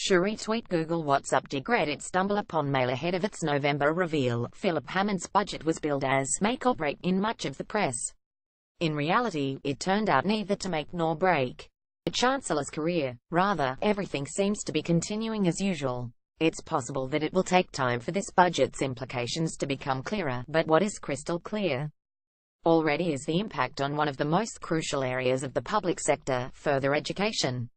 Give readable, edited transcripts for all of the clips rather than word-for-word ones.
Shuri tweet Google What's Up regret it stumble upon mail ahead of its November reveal. Philip Hammond's budget was billed as make or break in much of the press. In reality, it turned out neither to make nor break the Chancellor's career. Rather, everything seems to be continuing as usual. It's possible that it will take time for this budget's implications to become clearer, but what is crystal clear already is the impact on one of the most crucial areas of the public sector, further education.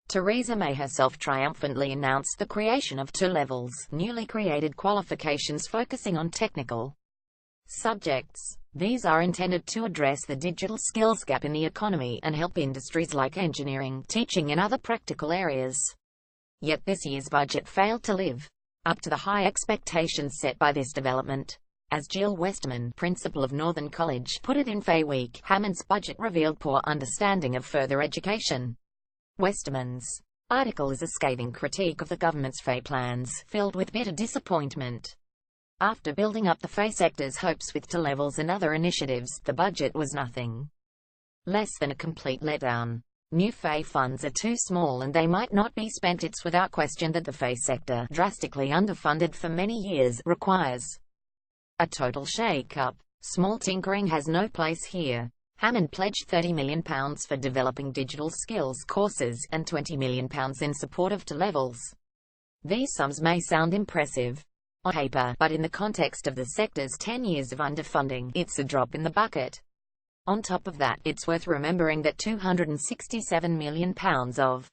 Theresa May herself triumphantly announced the creation of 2 levels, newly created qualifications focusing on technical subjects. These are intended to address the digital skills gap in the economy and help industries like engineering, teaching and other practical areas. Yet this year's budget failed to live up to the high expectations set by this development. As Jill Westerman, principal of Northern College, put it in Fay Week, Hammond's budget revealed poor understanding of further education. Westerman's article is a scathing critique of the government's Fay plans, filled with bitter disappointment. After building up the Fay sector's hopes with 2 levels and other initiatives, the budget was nothing less than a complete letdown. New Fay funds are too small and they might not be spent. It's without question that the Fay sector, drastically underfunded for many years, requires a total shake-up. Small tinkering has no place here. Hammond pledged £30 million for developing digital skills courses, and £20 million in support of 2 levels. These sums may sound impressive on paper, but in the context of the sector's 10 years of underfunding, it's a drop in the bucket. On top of that, it's worth remembering that £267 million of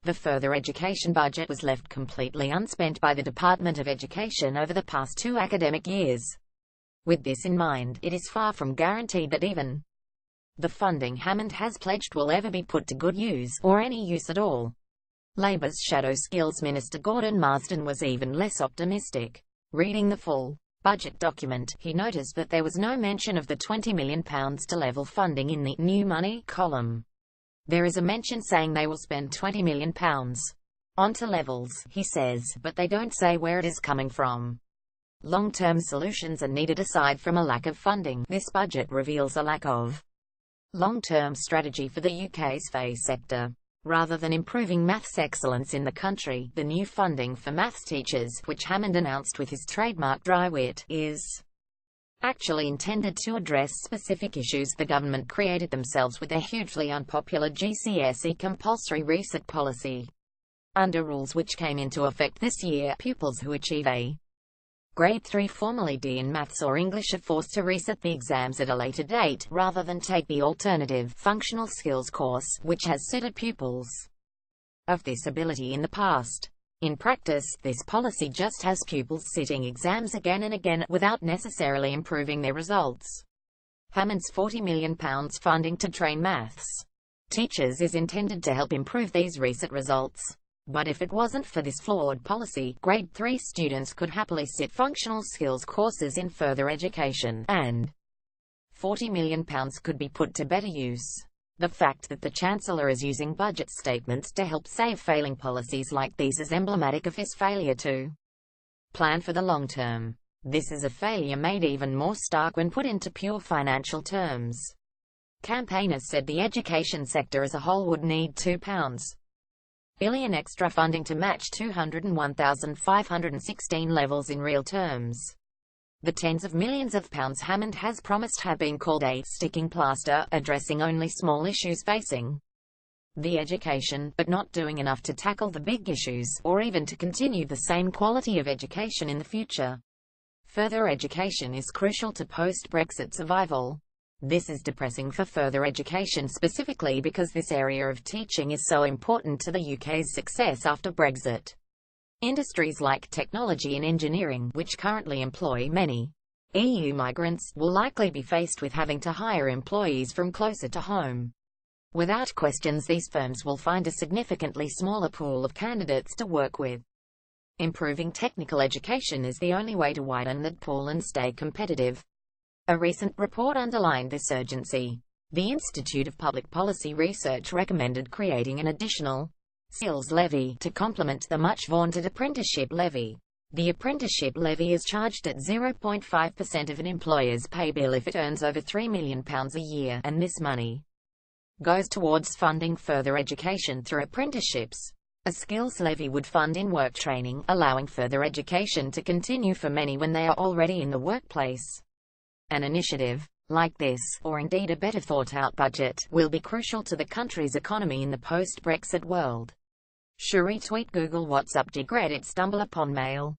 the further education budget was left completely unspent by the Department of Education over the past 2 academic years. With this in mind, it is far from guaranteed that even the funding Hammond has pledged will ever be put to good use, or any use at all. Labour's Shadow Skills Minister Gordon Marsden was even less optimistic. Reading the full budget document, he noticed that there was no mention of the £20 million to level funding in the new money column. There is a mention saying they will spend £20 million on 2 levels, he says, but they don't say where it is coming from. Long-term solutions are needed aside from a lack of funding. This budget reveals a lack of long-term strategy for the UK's Fay sector. Rather than improving maths excellence in the country, the new funding for maths teachers, which Hammond announced with his trademark dry wit, is actually intended to address specific issues the government created themselves with their hugely unpopular GCSE compulsory reset policy. Under rules which came into effect this year, pupils who achieve a Grade 3 formerly D in maths or English are forced to reset the exams at a later date, rather than take the alternative, functional skills course, which has suited pupils of this ability in the past. In practice, this policy just has pupils sitting exams again and again, without necessarily improving their results. Hammond's £40 million funding to train maths teachers is intended to help improve these reset results. But if it wasn't for this flawed policy, Grade 3 students could happily sit functional skills courses in further education, and £40 million could be put to better use. The fact that the Chancellor is using budget statements to help save failing policies like these is emblematic of his failure to plan for the long term. This is a failure made even more stark when put into pure financial terms. Campaigners said the education sector as a whole would need £2 billion extra funding to match 201,516 levels in real terms. The tens of millions of pounds Hammond has promised have been called a sticking plaster, addressing only small issues facing the education, but not doing enough to tackle the big issues, or even to continue the same quality of education in the future. Further education is crucial to post-Brexit survival. This is depressing for further education specifically because this area of teaching is so important to the UK's success after Brexit. Industries like technology and engineering, which currently employ many EU migrants, will likely be faced with having to hire employees from closer to home. Without questions, these firms will find a significantly smaller pool of candidates to work with. Improving technical education is the only way to widen that pool and stay competitive. A recent report underlined this urgency. The Institute of Public Policy Research recommended creating an additional skills levy to complement the much-vaunted apprenticeship levy. The apprenticeship levy is charged at 0.5% of an employer's pay bill if it earns over £3 million a year, and this money goes towards funding further education through apprenticeships. A skills levy would fund in-work training, allowing further education to continue for many when they are already in the workplace. An initiative like this, or indeed a better thought-out budget, will be crucial to the country's economy in the post-Brexit world. Shuri tweet Google WhatsApp degraded stumble upon mail.